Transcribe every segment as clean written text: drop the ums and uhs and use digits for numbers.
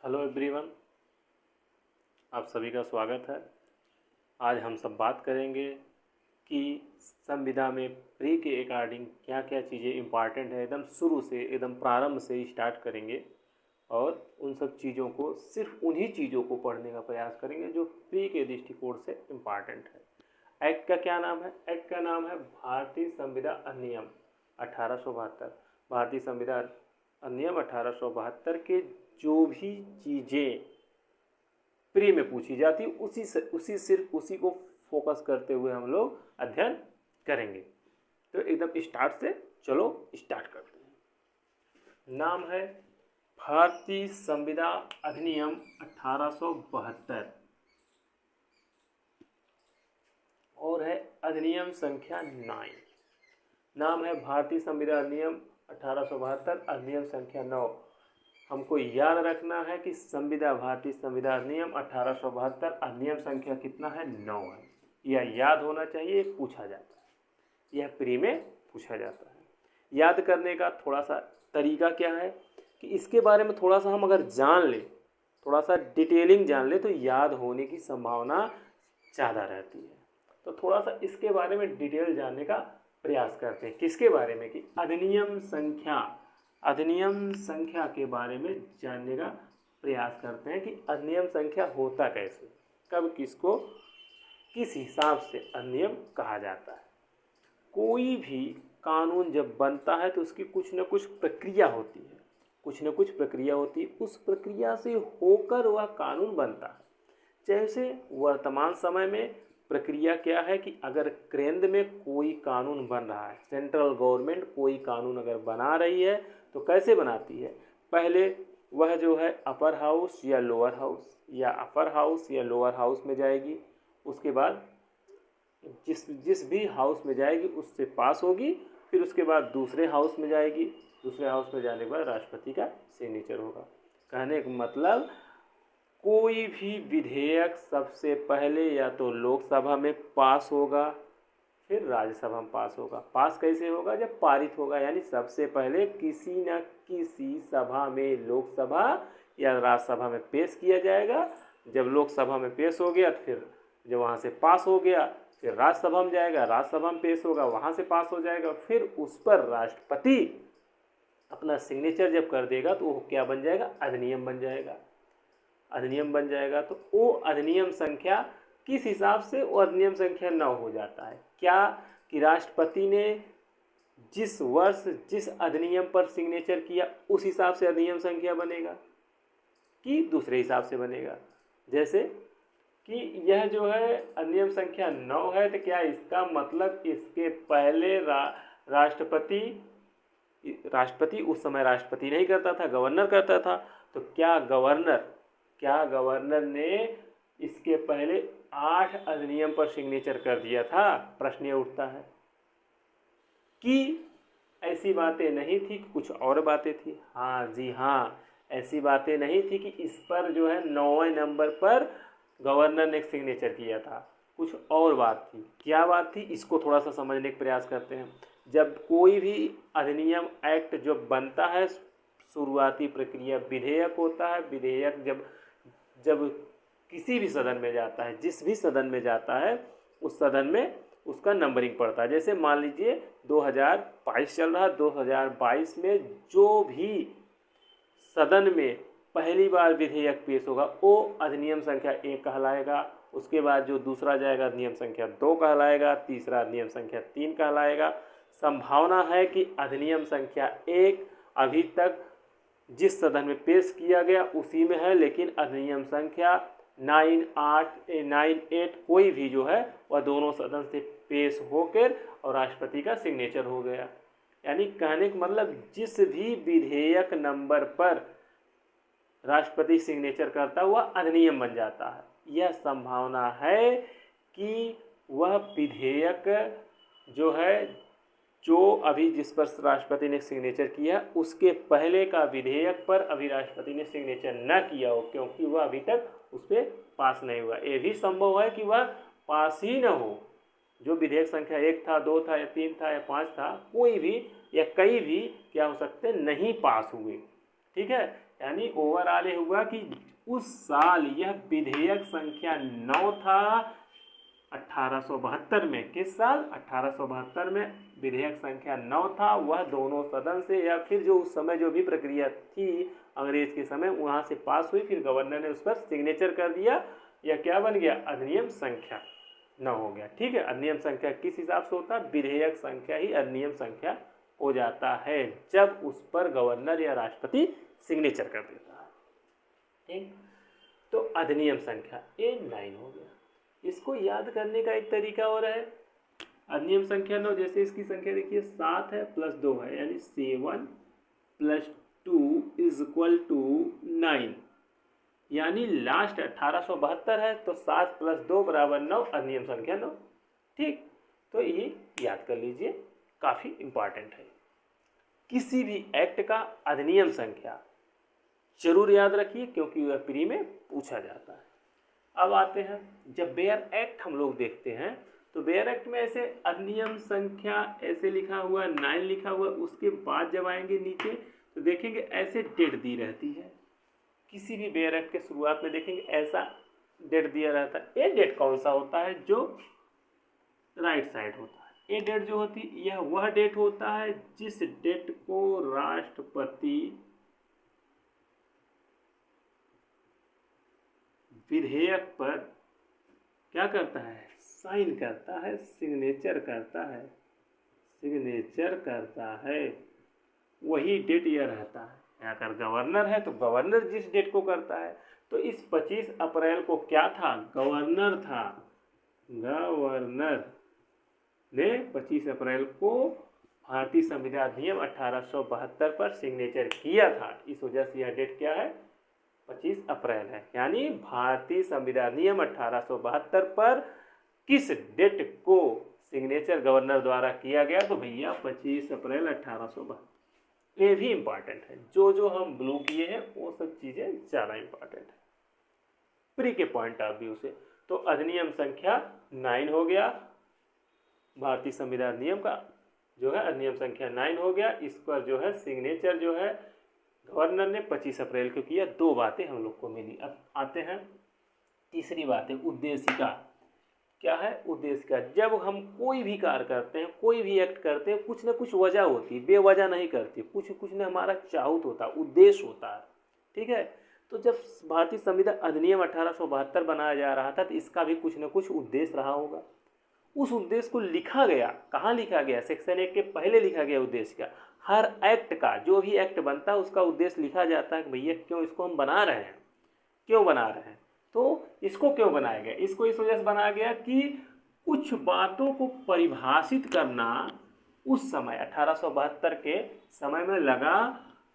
Hello everyone, आप सभी का स्वागत है। आज हम सब बात करेंगे कि संविदा में प्री के अकॉर्डिंग क्या क्या चीज़ें इम्पॉर्टेंट है। एकदम शुरू से एकदम प्रारंभ से ही स्टार्ट करेंगे और उन सब चीज़ों को सिर्फ उन्हीं चीज़ों को पढ़ने का प्रयास करेंगे जो प्री के दृष्टिकोण से इम्पॉर्टेंट है। एक्ट का क्या नाम है? एक्ट का नाम है भारतीय संविदा अधिनियम 1872। भारतीय संविदा अधिनियम 1872 के जो भी चीज़ें प्री में पूछी जाती सिर्फ उसी को फोकस करते हुए हम लोग अध्ययन करेंगे। तो एकदम स्टार्ट से चलो स्टार्ट करते हैं। नाम है भारतीय संविदा अधिनियम 1872 और है अधिनियम संख्या 9। नाम है भारतीय संविदा अधिनियम 1872, अधिनियम संख्या 9। हमको याद रखना है कि भारतीय संविदा अधिनियम 1872 अधिनियम संख्या कितना है? 9 है। यह याद होना चाहिए, पूछा जाता है, यह प्री में पूछा जाता है। याद करने का थोड़ा सा तरीका क्या है कि इसके बारे में थोड़ा सा हम अगर जान लें, थोड़ा सा डिटेलिंग जान ले तो याद होने की संभावना ज़्यादा रहती है। तो थोड़ा सा इसके बारे में डिटेल जानने का प्रयास करते हैं। किसके बारे में? कि अधिनियम संख्या के बारे में जानने का प्रयास करते हैं कि अधिनियम संख्या होता कैसे, कब किसको किस हिसाब से अधिनियम कहा जाता है। कोई भी कानून जब बनता है तो उसकी कुछ न कुछ प्रक्रिया होती है, उस प्रक्रिया से होकर वह कानून बनता है। जैसे वर्तमान समय में प्रक्रिया क्या है कि अगर केंद्र में कोई कानून बन रहा है, सेंट्रल गवर्नमेंट कोई कानून अगर बना रही है तो कैसे बनाती है? पहले वह जो है अपर हाउस या लोअर हाउस में जाएगी। उसके बाद जिस भी हाउस में जाएगी उससे पास होगी, फिर उसके बाद दूसरे हाउस में जाएगी। दूसरे हाउस में जाने के बाद राष्ट्रपति का सिग्नेचर होगा। कहने का मतलब कोई भी विधेयक सबसे पहले या तो लोकसभा में पास होगा, फिर राज्यसभा में पास होगा। पास कैसे होगा? जब पारित होगा, यानी सबसे पहले किसी न किसी सभा में, लोकसभा या राज्यसभा में पेश किया जाएगा। जब लोकसभा में पेश हो गया तो फिर जब वहाँ से पास हो गया फिर राज्यसभा में जाएगा, राज्यसभा में पेश होगा, वहाँ से पास हो जाएगा, फिर उस पर राष्ट्रपति अपना सिग्नेचर जब कर देगा तो वो क्या बन जाएगा? अधिनियम बन जाएगा। तो वो अधिनियम संख्या किस हिसाब से वो अधिनियम संख्या 9 हो जाता है? क्या कि राष्ट्रपति ने जिस वर्ष जिस अधिनियम पर सिग्नेचर किया उस हिसाब से अधिनियम संख्या बनेगा कि दूसरे हिसाब से बनेगा? जैसे कि यह जो है अधिनियम संख्या 9 है, तो क्या इसका मतलब इसके पहले राष्ट्रपति उस समय राष्ट्रपति नहीं करता था, गवर्नर करता था। तो क्या गवर्नर ने इसके पहले 8 अधिनियम पर सिग्नेचर कर दिया था? प्रश्न ये उठता है कि ऐसी बातें नहीं थी, कुछ और बातें थी। हाँ जी हाँ, ऐसी बातें नहीं थी कि इस पर जो है 9वें नंबर पर गवर्नर ने सिग्नेचर किया था, कुछ और बात थी। क्या बात थी? इसको थोड़ा सा समझने का प्रयास करते हैं। जब कोई भी अधिनियम एक्ट जो बनता है, शुरुआती प्रक्रिया विधेयक होता है। विधेयक जब किसी भी सदन में जाता है, जिस भी सदन में जाता है उस सदन में उसका नंबरिंग पड़ता है। जैसे मान लीजिए 2022 चल रहा है, 2022 में जो भी सदन में पहली बार विधेयक पेश होगा वो अधिनियम संख्या 1 कहलाएगा। उसके बाद जो दूसरा जाएगा अधिनियम संख्या 2 कहलाएगा, तीसरा अधिनियम संख्या 3 कहलाएगा। संभावना है कि अधिनियम संख्या 1 अभी तक जिस सदन में पेश किया गया उसी में है, लेकिन अधिनियम संख्या 9, 8 कोई भी जो है वह दोनों सदन से पेश होकर और राष्ट्रपति का सिग्नेचर हो गया। यानी कहने का मतलब जिस भी विधेयक नंबर पर राष्ट्रपति सिग्नेचर करता हुआ अधिनियम बन जाता है। यह संभावना है कि वह विधेयक जो है जो अभी जिस पर राष्ट्रपति ने सिग्नेचर किया उसके पहले का विधेयक पर अभी राष्ट्रपति ने सिग्नेचर न किया हो, क्योंकि वह अभी तक उस पर पास नहीं हुआ। ये भी संभव है कि वह पास ही न हो। जो विधेयक संख्या 1 था, 2 था या 3 था या 5 था, कोई भी या कई भी क्या हो सकते नहीं पास हुए। ठीक है, यानी ओवरऑल ये हुआ कि उस साल यह विधेयक संख्या 9 था 1872 में। किस साल? 1872 में विधेयक संख्या 9 था। वह दोनों सदन से या फिर जो उस समय जो भी प्रक्रिया थी अंग्रेज के समय वहाँ से पास हुई, फिर गवर्नर ने उस पर सिग्नेचर कर दिया। यह क्या बन गया? अधिनियम संख्या 9 हो गया। ठीक है, अधिनियम संख्या किस हिसाब से होता है? विधेयक संख्या ही अधिनियम संख्या हो जाता है जब उस पर गवर्नर या राष्ट्रपति सिग्नेचर कर देता है। ठीक, तो अधिनियम संख्या ये 9 हो गया। इसको याद करने का एक तरीका और है। अधिनियम संख्या 9, जैसे इसकी संख्या देखिए 7 है प्लस 2 है, यानी 7 + 2 = 9, यानी लास्ट 1872 है तो 7 + 2 = 9, अधिनियम संख्या 9। ठीक, तो ये याद कर लीजिए, काफ़ी इंपॉर्टेंट है। किसी भी एक्ट का अधिनियम संख्या जरूर याद रखिए क्योंकि वह प्री में पूछा जाता है। अब आते हैं, जब बेयर एक्ट हम लोग देखते हैं तो बेयर एक्ट में ऐसे अधिनियम संख्या ऐसे लिखा हुआ 9 लिखा हुआ, उसके बाद जब आएंगे नीचे तो देखेंगे ऐसे डेट दी रहती है। किसी भी बेयर एक्ट के शुरुआत में देखेंगे ऐसा डेट दिया रहता है। ये डेट कौन सा होता है? जो राइट साइड होता है। ये डेट जो होती है यह वह डेट होता है जिस डेट को राष्ट्रपति विधेयक पर क्या करता है? साइन करता है, सिग्नेचर करता है, सिग्नेचर करता है, वही डेट यह रहता है। अगर गवर्नर है तो गवर्नर जिस डेट को करता है, तो इस 25 अप्रैल को क्या था? गवर्नर था। गवर्नर ने 25 अप्रैल को भारतीय संविधान अधिनियम 1872 पर सिग्नेचर किया था। इस वजह से यह डेट क्या है? 25 अप्रैल है। यानी भारतीय संविधान अधिनियम 1872 पर किस डेट को सिग्नेचर गवर्नर द्वारा किया गया? तो भैया 25 अप्रैल 1872। ये भी इंपॉर्टेंट है। जो जो हम ब्लू किए हैं वो सब चीज़ें ज़्यादा इंपॉर्टेंट है प्री के पॉइंट ऑफ व्यू से। तो अधिनियम संख्या 9 हो गया, भारतीय संविधान अधिनियम का जो है अधिनियम संख्या 9 हो गया। इस पर जो है सिग्नेचर जो है गवर्नर ने 25 अप्रैल को किया। 2 बातें हम लोग को मिली। अब आते हैं तीसरी बात है उद्देशिका। क्या है उद्देशिका? जब हम कोई भी कार्य करते हैं, कोई भी एक्ट करते हैं, कुछ ना कुछ वजह होती है, बेवजह नहीं करती, कुछ ना हमारा चाहत होता है, उद्देश्य होता है। ठीक है, तो जब भारतीय संविधान अधिनियम 1872 बनाया जा रहा था तो इसका भी कुछ ना कुछ उद्देश्य रहा होगा। उस उद्देश्य को लिखा गया, कहाँ लिखा गया? सेक्शन 1 के पहले लिखा गया उद्देश्य का। हर एक्ट का, जो भी एक्ट बनता है उसका उद्देश्य लिखा जाता है कि भैया क्यों इसको हम बना रहे हैं, क्यों बना रहे हैं। तो इसको क्यों बनाया गया? इसको इस वजह से बनाया गया कि कुछ बातों को परिभाषित करना उस समय 1872 के समय में लगा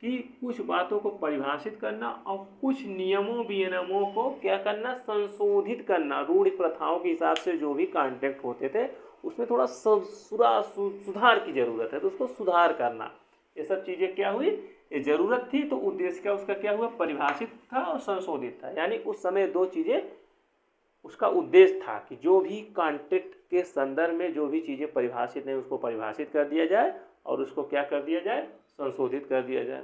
कि कुछ बातों को परिभाषित करना और कुछ नियमों विनियमों को क्या करना? संशोधित करना। रूढ़ि प्रथाओं के हिसाब से जो भी कॉन्ट्रैक्ट होते थे उसमें थोड़ा सुधार की ज़रूरत है, तो उसको सुधार करना। ये सब चीज़ें क्या हुई? ये ज़रूरत थी, तो उद्देश्य का उसका क्या हुआ? परिभाषित था और संशोधित था। यानी उस समय 2 चीज़ें उसका उद्देश्य था कि जो भी कॉन्ट्रैक्ट के संदर्भ में जो भी चीज़ें परिभाषित नहीं उसको परिभाषित कर दिया जाए और उसको क्या कर दिया जाए? संशोधित कर दिया जाए।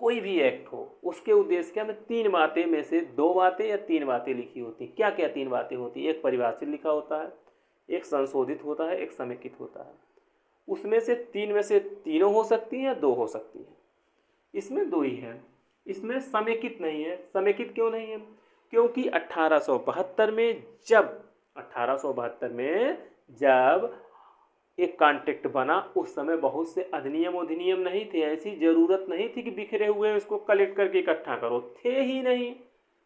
कोई भी एक्ट हो उसके उद्देश्य क्या में 3 बातें में से 2 बातें या 3 बातें लिखी होती। क्या क्या 3 बातें होती? एक परिभाषित लिखा होता है, एक संशोधित होता है, एक समेकित होता है। उसमें से 3 में से तीनों हो सकती हैं या 2 हो सकती हैं। इसमें 2 ही है, इसमें समेकित नहीं है। समेकित क्यों नहीं है? क्योंकि 1872 में जब एक कॉन्ट्रैक्ट बना उस समय बहुत से अधिनियम नहीं थे। ऐसी ज़रूरत नहीं थी कि बिखरे हुए उसको कलेक्ट करके इकट्ठा करो, थे ही नहीं।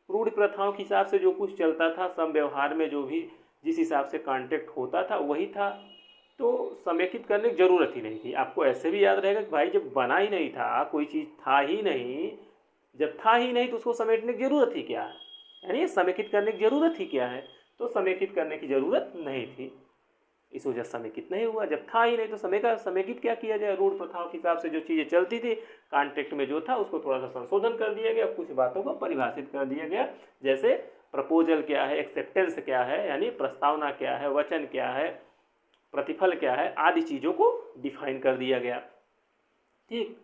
रूढ़ि प्रथाओं के हिसाब से जो कुछ चलता था, सम व्यवहार में जो भी जिस हिसाब से कॉन्ट्रैक्ट होता था वही था, तो समेकित करने की ज़रूरत ही नहीं थी। आपको ऐसे भी याद रहेगा कि भाई जब बना ही नहीं था, कोई चीज़ था ही नहीं, जब था ही नहीं तो उसको समेटने की ज़रूरत ही क्या है? यानी समेकित करने की ज़रूरत ही क्या है? तो समेकित करने की ज़रूरत नहीं थी, इस वजह से समेकित नहीं हुआ। जब था ही नहीं तो समेकित क्या किया जाए? रूढ़ प्रथाओं के हिसाब से जो चीज़ें चलती थी कॉन्ट्रैक्ट में जो था उसको थोड़ा सा संशोधन कर दिया गया, कुछ बातों को परिभाषित कर दिया गया। जैसे प्रपोजल क्या है, एक्सेप्टेंस क्या है, यानी प्रस्तावना क्या है, वचन क्या है, प्रतिफल क्या है, आदि चीज़ों को डिफाइन कर दिया गया। ठीक,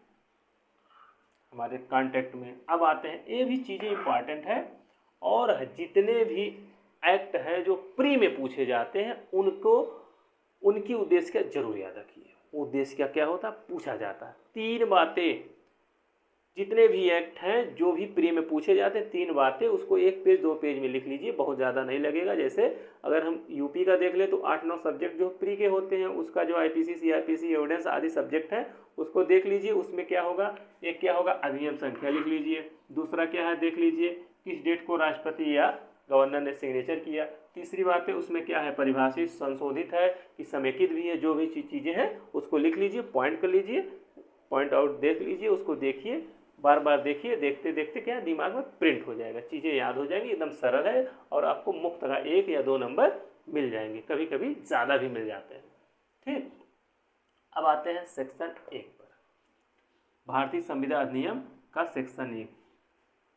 हमारे कॉन्टेक्ट में। अब आते हैं, ये भी चीज़ें इंपॉर्टेंट है, और जितने भी एक्ट हैं जो प्री में पूछे जाते हैं उनको, उनकी उद्देश्य क्या जरूर याद रखिए। उद्देश्य क्या क्या होता है, पूछा जाता है। 3 बातें, जितने भी एक्ट हैं जो भी प्री में पूछे जाते हैं, 3 बातें उसको 1 पेज 2 पेज में लिख लीजिए, बहुत ज़्यादा नहीं लगेगा। जैसे अगर हम यूपी का देख लें तो 8-9 सब्जेक्ट जो प्री के होते हैं, उसका जो आईपीसी, सीआरपीसी, एविडेंस आदि सब्जेक्ट हैं उसको देख लीजिए। उसमें क्या होगा, एक क्या होगा, अधिनियम संख्या लिख लीजिए। दूसरा क्या है, देख लीजिए किस डेट को राष्ट्रपति या गवर्नर ने सिग्नेचर किया। तीसरी बात है उसमें क्या है, परिभाषित, संशोधित है कि समेकित भी है, जो भी चीज़ें हैं उसको लिख लीजिए, पॉइंट कर लीजिए, पॉइंट आउट देख लीजिए, उसको देखिए, बार बार देखिए, देखते देखते क्या दिमाग में प्रिंट हो जाएगा, चीज़ें याद हो जाएंगी। एकदम सरल है और आपको मुफ्त का 1 या 2 नंबर मिल जाएंगे, कभी कभी ज़्यादा भी मिल जाते हैं। ठीक, अब आते हैं सेक्शन 1 पर, भारतीय संविधान अधिनियम का सेक्शन 1।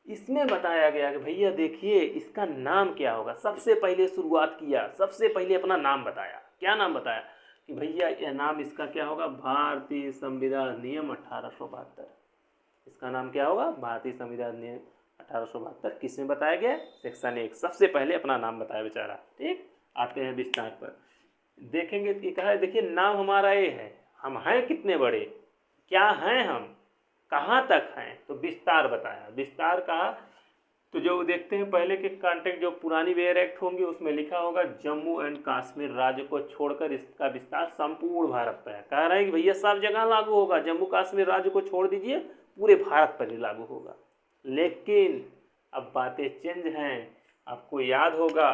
इसमें बताया गया कि भैया देखिए इसका नाम क्या होगा। सबसे पहले शुरुआत किया, सबसे पहले अपना नाम बताया। क्या नाम बताया कि भैया यह नाम इसका क्या होगा, भारतीय संविधान अधिनियम 1872। इसका नाम क्या होगा, भारतीय संविधान अधिनियम 1872। किसमें बताया गया, सेक्शन 1। सबसे पहले अपना नाम बताया बेचारा। ठीक, आते हैं विस्तार पर, देखेंगे कि कहा है, देखिए नाम हमारा ये है, हम हैं कितने बड़े, क्या हैं हम, कहाँ तक हैं, तो विस्तार बताया। विस्तार कहा तो जो देखते हैं पहले के कॉन्टेक्ट, जो पुरानी वेयर एक्ट होंगे उसमें लिखा होगा जम्मू एंड कश्मीर राज्य को छोड़कर इसका विस्तार संपूर्ण भारत पर है। कह रहे हैं कि भैया सब जगह लागू होगा, जम्मू कश्मीर राज्य को छोड़ दीजिए, पूरे भारत पर ही लागू होगा। लेकिन अब बातें चेंज हैं। आपको याद होगा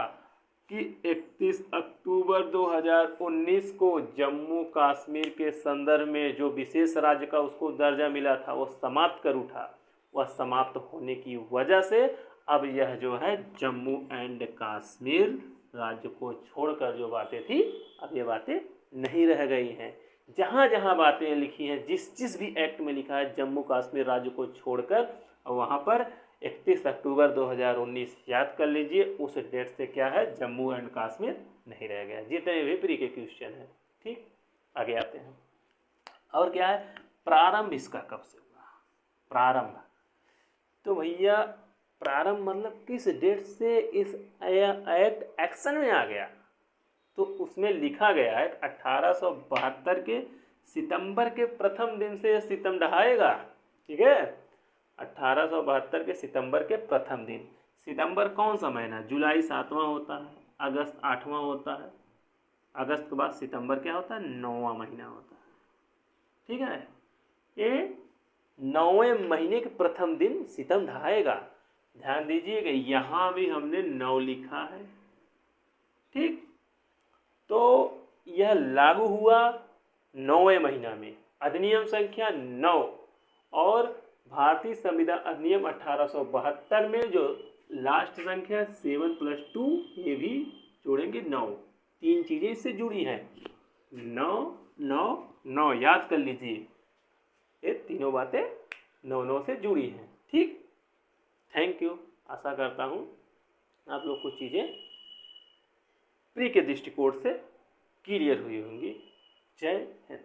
कि 31 अक्टूबर 2019 को जम्मू कश्मीर के संदर्भ में जो विशेष राज्य का उसको दर्जा मिला था वो समाप्त कर उठा। वह समाप्त होने की वजह से अब यह जो है जम्मू एंड कश्मीर राज्य को छोड़कर जो बातें थी, अब ये बातें नहीं रह गई हैं। जहाँ जहाँ बातें लिखी हैं, जिस जिस भी एक्ट में लिखा है जम्मू कश्मीर राज्य को छोड़कर, वहाँ पर 31 अक्टूबर 2019 याद कर लीजिए, उस डेट से क्या है, जम्मू एंड कश्मीर नहीं रह गया। जितने भी प्री के क्वेश्चन हैं। ठीक, आगे आते हैं, और क्या है, प्रारंभ इसका कब से हुआ, प्रारंभ। तो भैया प्रारंभ मतलब किस डेट से इस एक्ट एक्शन में आ गया, तो उसमें लिखा गया है 1872 के सितंबर के प्रथम दिन से सितम ढहाएगा। ठीक है, 1872 के सितंबर के प्रथम दिन। सितंबर कौन सा महीना, जुलाई 7वां होता है, अगस्त 8वां होता है, अगस्त के बाद सितंबर क्या होता है, 9वां महीना होता है। ठीक है, ये 9वें महीने के प्रथम दिन सितम ढहाएगा। ध्यान दीजिएगा यहाँ भी हमने 9 लिखा है। ठीक, तो यह लागू हुआ 9वें महीना में, अधिनियम संख्या 9, और भारतीय संविधान अधिनियम 1872 में जो लास्ट संख्या 7+2, ये भी जोड़ेंगे 9। 3 चीज़ें इससे जुड़ी हैं, 9 9 9, याद कर लीजिए, ये तीनों बातें 9 से जुड़ी हैं। ठीक, थैंक यू। आशा करता हूँ आप लोग को चीज़ें प्री के दृष्टिकोण से क्लियर हुई होंगी। जय हिंद।